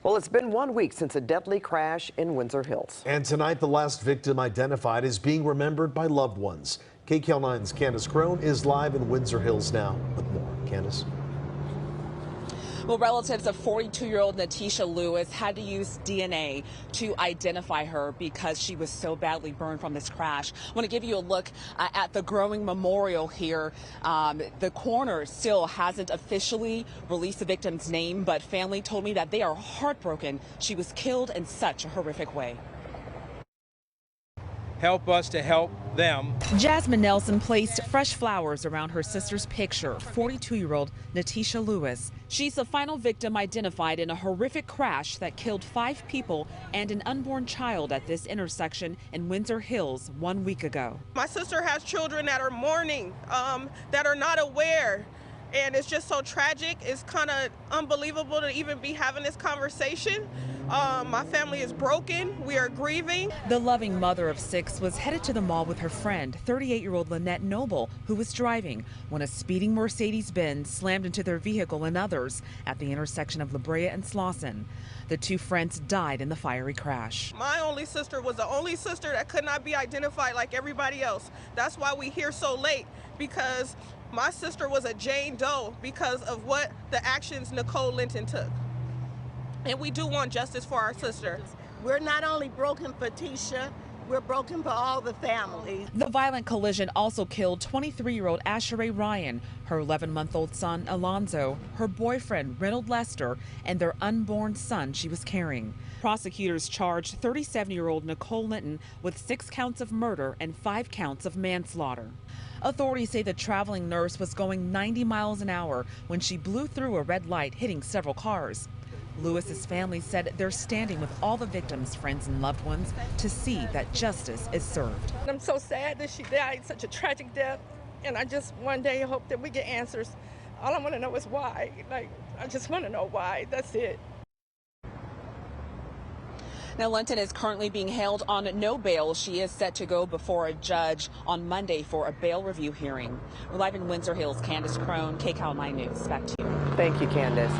Well, it's been 1 week since a deadly crash in Windsor Hills. And tonight, the last victim identified is being remembered by loved ones. KCAL9's Candace Crone is live in Windsor Hills now with more. Candace. Well, relatives of 42-year-old Natisha Lewis had to use DNA to identify her because she was so badly burned from this crash. I want to give you a look at the growing memorial here. The coroner still hasn't officially released the victim's name, but family told me that they are heartbroken. She was killed in such a horrific way. Help us to help them. Jasmine Nelson placed fresh flowers around her sister's picture, 42-year-old Natisha Lewis. She's the final victim identified in a horrific crash that killed 5 people and an unborn child at this intersection in Windsor Hills 1 week ago. My sister has children that are mourning, that are not aware. And it's just so tragic. It's kind of unbelievable to even be having this conversation. My family is broken. We are grieving. The loving mother of 6 was headed to the mall with her friend, 38-year-old Lynette Noble, who was driving when a speeding Mercedes-Benz slammed into their vehicle and others at the intersection of La Brea and Slauson. The 2 friends died in the fiery crash. My only sister was the only sister that could not be identified like everybody else. That's why we here so late, because my sister was a Jane Doe because of what the actions Nicole Linton took. And we do want justice for our sister. We're not only broken for Tisha, we're broken for all the families. The violent collision also killed 23-year-old Asheray Ryan, her 11-month-old son Alonzo, her boyfriend Reynold Lester, and their unborn son she was carrying. Prosecutors charged 37-year-old Nicole Linton with 6 counts of murder and 5 counts of manslaughter. Authorities say the traveling nurse was going 90 miles an hour when she blew through a red light, hitting several cars. Lewis's family said they're standing with all the victims' friends and loved ones to see that justice is served. I'm so sad that she died such a tragic death, and I just one day hope that we get answers. All I want to know is why. I just want to know why. That's it. Now, Linton is currently being held on no bail. She is set to go before a judge on Monday for a bail review hearing. We're live in Windsor Hills. Candace Crone, KCAL 9 News. Back to you. Thank you, Candace.